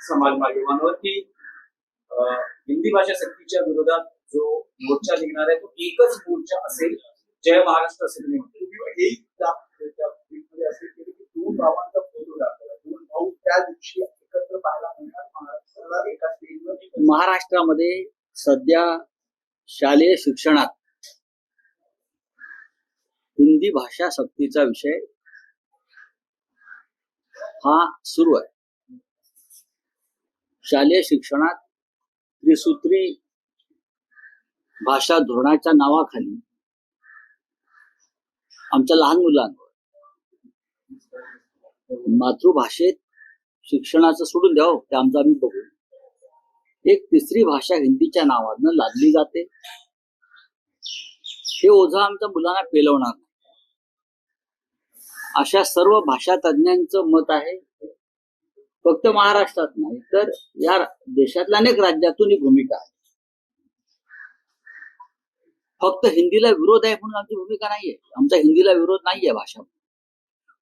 समाज माध्यमांवर की हिंदी भाषा सक्तीच्या विरोधात जो मोर्चा निघणार आहे तो एकच मोर्चा असेल, जय महाराष्ट्र असेल म्हणतो. असेल की दोन भावांचा फोटो दाखवला, दोन भाऊ त्या दिवशी एकत्र पाहायला मिळणार महाराष्ट्राला एका स्टेजवर. महाराष्ट्रामध्ये सध्या शालेय शिक्षणात हिंदी भाषा सक्तीचा विषय हा सुरू आहे. शालेय शिक्षणात त्रिसूत्री भाषा धोरणाच्या नावाखाली आमच्या लहान मुलांवर मातृभाषेत शिक्षणाचं सोडून द्यावं, ते आमचं आम्ही बघू. एक तिसरी भाषा हिंदीच्या नावानं लादली जाते. हे ओझं आमच्या मुलांना पेलवणार नाही, अशा सर्व भाषा तज्ञांचं मत आहे. फक्त महाराष्ट्रात नाही तर या देशातल्या अनेक राज्यातून ही भूमिका आहे. फक्त हिंदीला विरोध आहे म्हणून आमची भूमिका नाहीये. आमचा हिंदीला विरोध नाहीये भाषा,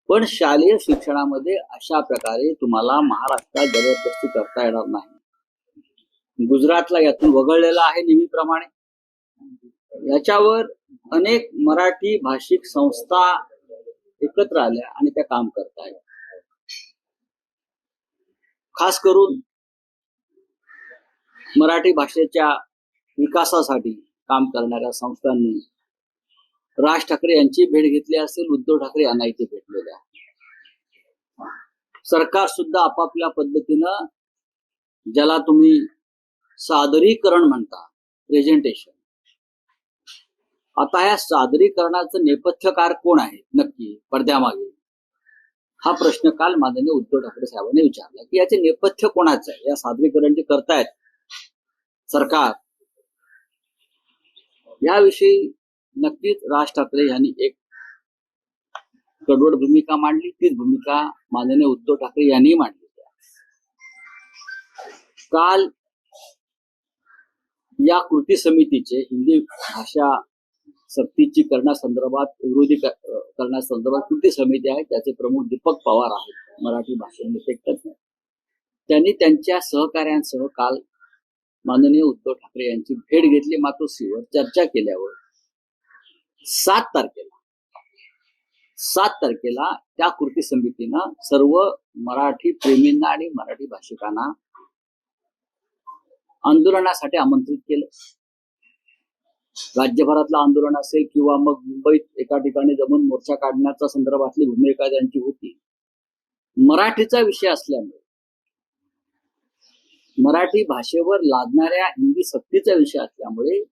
पण शालेय शिक्षणामध्ये अशा प्रकारे तुम्हाला महाराष्ट्रात जबरदस्ती करता येणार नाही. गुजरातला यातून वगळलेला आहे नेहमीप्रमाणे. याच्यावर अनेक मराठी भाषिक संस्था एकत्र आल्या आणि त्या काम करतायत. खास करून मराठी भाषेच्या विकासासाठी काम करणाऱ्या संस्थांनी राज ठाकरे यांची भेट घेतली असेल, उद्धव ठाकरे यांना इथे भेटलेल्या. सरकार सुद्धा आपापल्या पद्धतीनं, ज्याला तुम्ही सादरीकरण म्हणता, प्रेझेंटेशन, आता या सादरीकरणाचं नेपथ्यकार कोण आहे नक्की पडद्यामागे, हा प्रश्न काल माननीय उद्धव ठाकरे साहेबांनी विचारला की याचे नेपथ्य कोणाचं आहे. या सादरीकरण जे करतायत सरकार, याविषयी नक्कीच राज ठाकरे यांनी एक कडवड भूमिका मांडली. तीच भूमिका माननीय उद्धव ठाकरे यांनी मांडली. काल या कृती समितीचे हिंदी भाषा सक्तीची करण्यासंदर्भात, विरोधी करण्यासंदर्भात कृती समिती आहे, त्याचे प्रमुख दीपक पवार आहेत, मराठी भाषेचे तज्ञ. त्यांनी त्यांच्या सहकाऱ्यांसह काल माननीय उद्धव ठाकरे यांची भेट घेतली. मातोश्रीवर चर्चा केल्यावर 7 तारखेला त्या कृती समितीनं सर्व मराठी प्रेमींना आणि मराठी भाषिकांना आंदोलनासाठी आमंत्रित केलं. राज्यभरातलं आंदोलन असेल किंवा मग मुंबईत एका ठिकाणी जमून मोर्चा काढण्याच्या संदर्भातली भूमिका त्यांची होती. मराठीचा विषय असल्यामुळे, मराठी भाषेवर लादणाऱ्या हिंदी सक्तीचा विषय असल्यामुळे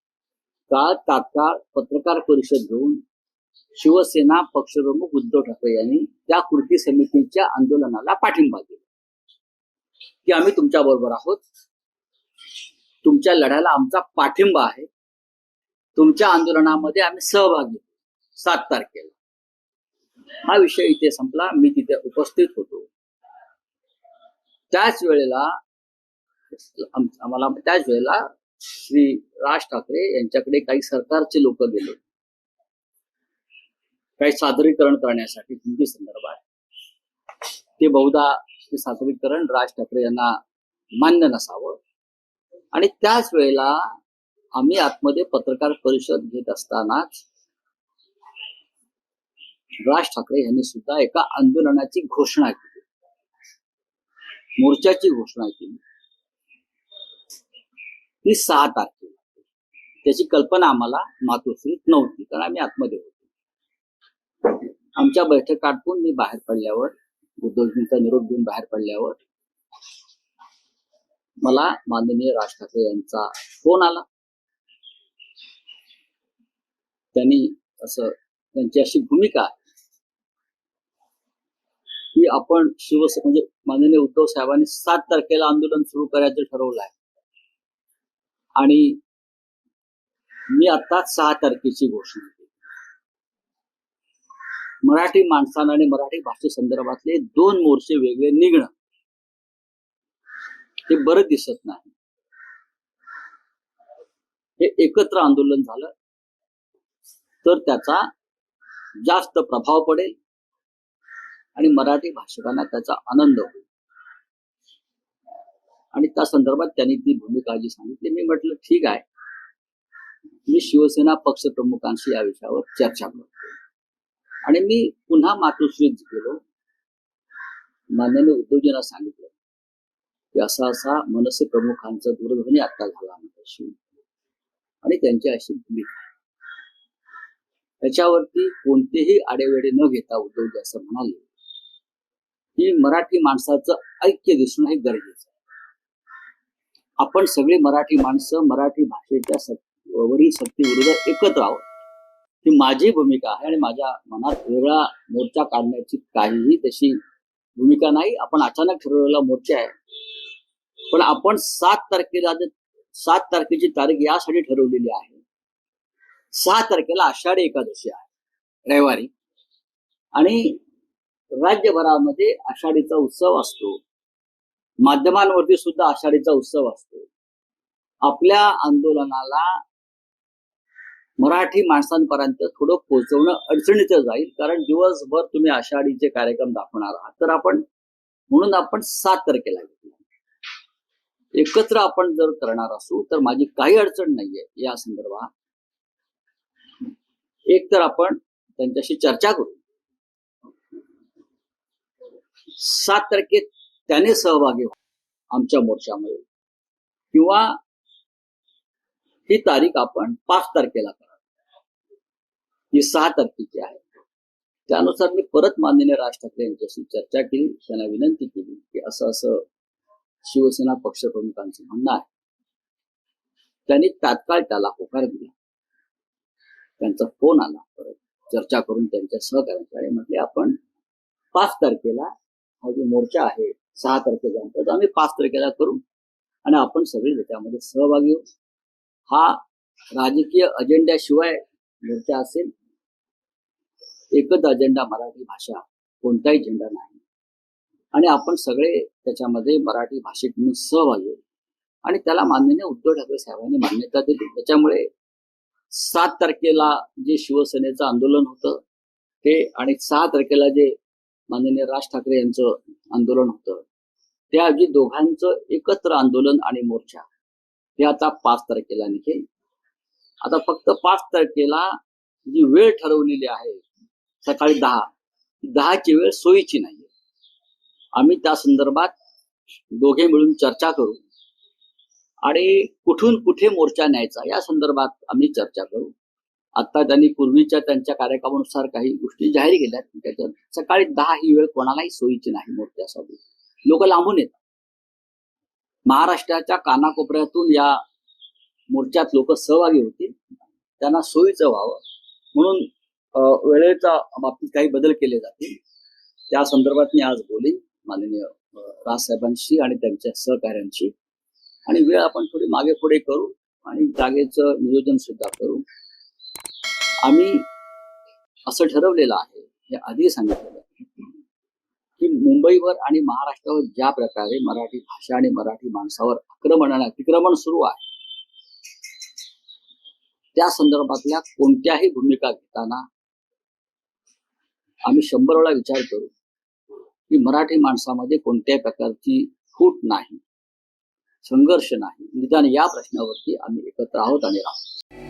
काल तात्काळ पत्रकार परिषद घेऊन शिवसेना पक्षप्रमुख उद्धव ठाकरे यांनी त्या कृती समितीच्या आंदोलनाला पाठिंबा दिला की आम्ही तुमच्या बरोबर आहोत, तुमच्या लढ्याला आमचा पाठिंबा आहे, तुमच्या आंदोलनामध्ये आम्ही सहभागी. 7 तारखेला हा विषय इथे संपला. मी तिथे उपस्थित होतो. त्याच वेळेला श्री राज ठाकरे यांच्याकडे काही सरकारचे लोक गेले, काही सादरीकरण करण्यासाठी हिंदी संदर्भात. ते बहुधा ते सादरीकरण राज ठाकरे यांना मान्य नसावं, आणि त्याच वेळेला आम्ही आतमध्ये पत्रकार परिषद घेत असतानाच राज ठाकरे यांनी सुद्धा एका आंदोलनाची घोषणा केली, मोर्चाची घोषणा केली. ती 6 तारखेला. त्याची कल्पना आम्हाला मातोश्रीत नव्हती, कारण आम्ही आतमध्ये होतो. आमच्या बैठक आटपून मी बाहेर पडल्यावर, उद्धवजींचा निरोप देऊन बाहेर पडल्यावर मला माननीय राज ठाकरे यांचा फोन आला. त्यांची अशी भूमिका आहे की आपण म्हणजे माननीय उद्धव साहेबांनी 7 तारखेला आंदोलन सुरू करायचं ठरवलं आहे आणि मी आता 6 तारखेची घोषणा केली. मराठी माणसानं आणि मराठी भाषेसंदर्भातले 2 मोर्चे वेगळे निघणं हे बरं दिसत नाही. हे एकत्र आंदोलन झालं तर त्याचा जास्त प्रभाव पडेल आणि मराठी भाषिकांना त्याचा आनंद होईल. आणि त्या संदर्भात त्यांनी ती भूमिका जी सांगितली, मी म्हटलं ठीक आहे, मी शिवसेना पक्षप्रमुखांशी या विषयावर चर्चा करतो. आणि मी पुन्हा मातोश्रीत गेलो, माननीय उद्धवजींना सांगितलं की असा मनसे प्रमुखांचा दूरध्वनी आता झाला माझ्याशी आणि त्यांची अशी भूमिका आहे. त्याच्यावरती कोणतेही आडेवेडे न घेता उद्धवजी असं म्हणाले की मराठी माणसाचं ऐक्य दिसणं हे गरजेचं आहे. आपण सगळे मराठी माणसं मराठी भाषेच्या वरील सक्तीविरुद्ध एकत्र आहोत, ही माझी भूमिका आहे आणि माझ्या मनात वेगळा मोर्चा काढण्याची काहीही तशी भूमिका नाही. आपण अचानक ठरवलेला मोर्चा आहे, पण आपण 7 तारखेची तारीख यासाठी ठरवलेली आहे. 6 तारखेला आषाढी एकादशी आहे, रविवारी, आणि राज्यभरामध्ये आषाढीचा उत्सव असतो. माध्यमांवरती सुद्धा आषाढीचा उत्सव असतो. आपल्या आंदोलनाला मराठी माणसांपर्यंत थोडं पोहोचवणं अडचणीचं जाईल, कारण दिवसभर तुम्ही आषाढीचे कार्यक्रम दाखवणार आहात. तर म्हणून आपण 7 तारखेला घेतला. एकत्र आपण जर करणार असू तर माझी काही अडचण नाहीये या संदर्भात. एक तर आपण त्यांच्याशी चर्चा करू. 7 तारखेत त्याने सहभागी व्हा आमच्या मोर्चामध्ये, किंवा ही तारीख आपण 5 तारखेला करा, ही 6 तारखेची आहे. त्यानुसार मी परत माननीय राज ठाकरे यांच्याशी चर्चा केली, त्यांना विनंती केली की असं शिवसेना पक्षप्रमुखांचं म्हणणं आहे. त्यांनी तात्काळ त्याला होकार दिला. त्यांचा फोन आला, परत चर्चा करून त्यांच्या सहकार्याकडे म्हटले आपण 5 तारखेला हा जो मोर्चा आहे 6 तारखेला तर आम्ही 5 तारखेला करू आणि आपण सगळे त्याच्यामध्ये सहभागी होऊ. हा राजकीय अजेंड्याशिवाय मोर्चा असेल. एकच अजेंडा मराठी भाषा, कोणताही अजेंडा नाही, आणि आपण सगळे त्याच्यामध्ये मराठी भाषिक म्हणून सहभागी होऊ आणि त्याला माननीय उद्धव ठाकरे साहेबांनी मान्यता दिली. त्याच्यामुळे 7 तारखेला जे शिवसेनेचं आंदोलन होतं ते आणि 6 तारखेला जे माननीय राज ठाकरे यांचं आंदोलन होतं त्याऐवजी दोघांचं एकत्र आंदोलन आणि मोर्चा हे आता 5 तारखेला निघेल. आता फक्त 5 तारखेला जी वेळ ठरवलेली आहे सकाळी 10ची वेळ सोयीची नाहीये. आम्ही त्या संदर्भात दोघे मिळून चर्चा करू आणि कुठून कुठे मोर्चा न्यायचा या संदर्भात आम्ही चर्चा करू. आता त्यांनी पूर्वीच्या त्यांच्या कार्यक्रमानुसार काही गोष्टी जाहीर केल्या. त्याच्यात सकाळी 10 ही वेळ कोणालाही सोयीची नाही मोर्चासाठी. लोक लांबून येतात. महाराष्ट्राच्या कानाकोपऱ्यातून या मोर्चात लोक सहभागी होतील, त्यांना सोयीचं व्हावं म्हणून वेळेच्या बाबतीत काही बदल केले जातील. त्या संदर्भात मी आज बोलेन माननीय राजसाहेबांशी आणि त्यांच्या सहकार्यांशी, आणि वेळ आपण थोडी मागे पुढे करू आणि जागेचं नियोजन सुद्धा करू. आम्ही असं ठरवलेलं आहे, हे आधी सांगितलेलं आहे की मुंबईवर आणि महाराष्ट्रावर ज्या प्रकारे मराठी भाषा आणि मराठी माणसावर आक्रमण आणि अतिक्रमण सुरू आहे त्या संदर्भातल्या कोणत्याही भूमिका घेताना आम्ही 100 वेळा विचार करू की मराठी माणसामध्ये कोणत्याही प्रकारची फूट नाही, संघर्ष नाही. निदान या प्रश्नावरती आम्ही एकत्र आहोत आणि राहू.